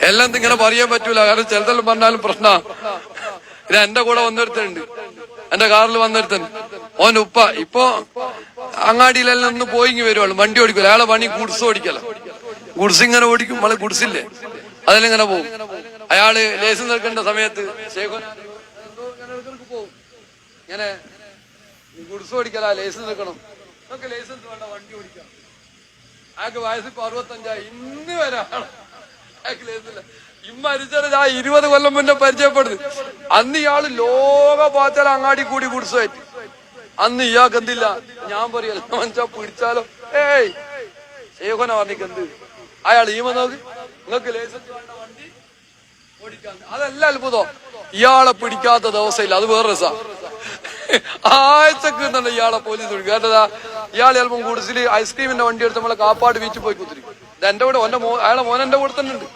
എല്ലാം ഇങ്ങനെ പറയാൻ പറ്റൂല, കാരണം ചിലതെല്ലാം പറഞ്ഞാലും പ്രശ്ന. ഇത് എന്റെ കൂടെ വന്നെടുത്തുണ്ട്, എന്റെ കാറിൽ വന്നെടുത്തൻ ഓന്റെ ഉപ്പ ഇപ്പൊ അങ്ങാടിയിലെല്ലാം ഒന്ന് പോയിങ്ങി വരുവാളൂ, വണ്ടി ഓടിക്കൂല. അയാളെ പണി ഗുഡ്സ് ഓടിക്കല. ഗുഡ്സ് ഇങ്ങനെ ഓടിക്കും, നമ്മളെ ഗുഡ്സില്ലേ അതെല്ലാം ഇങ്ങനെ പോകും. അയാള് ലൈസൻസ് എടുക്കേണ്ട സമയത്ത് പോകും, ഇങ്ങനെ ഗുഡ്സ് ഓടിക്കല, ലൈസൻസ് എടുക്കണം. നമുക്ക് ലൈസൻസ് വേണ്ട, വണ്ടി ഓടിക്കാം. അയാൾക്ക് വയസ്സിപ്പോ 65, ഇന്ന് വരെ അയാൾക്ക് ലൈസൻസ്. ഇമ്മരിച്ചത് ഞാൻ 20 കൊല്ലം മുന്നേ പരിചയപ്പെടുന്നു. അന്ന് ഇയാള് ലോക പാച്ചാൽ അങ്ങാടി കൂടി ഗുഡ്സായിട്ട്. അന്ന് ഇയാൾക്ക് എന്തില്ല, ഞാൻ പറയല്ല മനസ്സാ പിടിച്ചാലോ. ഏയ് ശേഖന പറഞ്ഞിക്ക് എന്ത്, അയാൾ ഈമ നോക്ക്, നിങ്ങൾക്ക് ലൈസൻസ് വേണ്ട, വണ്ടി ഓടിക്കാൻ. അതല്ല അത്ഭുതം, ഇയാളെ പിടിക്കാത്ത ദിവസമില്ല. അത് വേറെ രസാ. ആഴ്ചക്ക് തന്നെ ഇയാളെ പോലീസ് പിടിക്കും. കേട്ടതാ, ഇയാൾ ചിലപ്പം ഗുഡ്സിൽ ഐസ്ക്രീമിന്റെ വണ്ടി എടുത്ത് നമ്മളെ കാപ്പാട് ബീച്ചിൽ പോയി കുത്തിരിക്കും. ഇത് എന്റെ കൂടെ അയാളെ മോൻ എന്റെ കൂടെ തന്നെ ഉണ്ട്.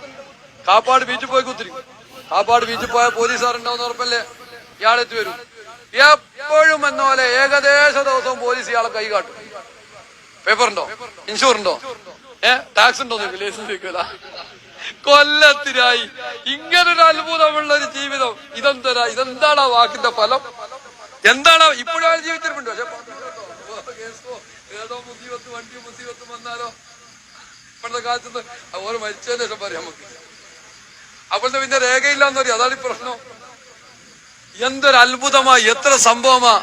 കാപ്പാട് ബീച്ചിൽ പോയി കുത്തിരിക്കും. കാപ്പാട് ബീച്ചിൽ പോയാൽ പോലീസുകാരുണ്ടാവുന്ന ഉറപ്പല്ലേ, ഇയാളെത്തി വരും. എപ്പോഴും എന്ന പോലെ ഏകദേശ ദിവസവും പോലീസ് ഇയാളെ കൈ കാട്ടും. പേപ്പറുണ്ടോ, ഇൻഷുർ ഉണ്ടോ, ടാക്സ് ഉണ്ടോ, ലൈസൻസ് വെക്കൂല. കൊല്ലത്തിനായി ഇങ്ങനൊരു അത്ഭുതമുള്ള ഒരു ജീവിതം. ഇതെന്താണ് ആ വാക്കിന്റെ ഫലം? എന്താണ് ഇപ്പോഴും അയാൾ ജീവിച്ചിട്ടുണ്ട്. പക്ഷെ ഏതോ മുസീബത്ത്, വണ്ടി മുസീബത്ത് വന്നാലോ ഇപ്പോഴത്തെ കാലത്ത് ഓരോ മരിച്ചതിന് ശേഷം പറയാം നമുക്ക്. അപ്പോഴത്തെ പിന്നെ രേഖയില്ലാന്ന് പറയും. അതാണ് ഈ പ്രശ്നം. എന്തൊരു അത്ഭുതമാ, എത്ര സംഭവമാ.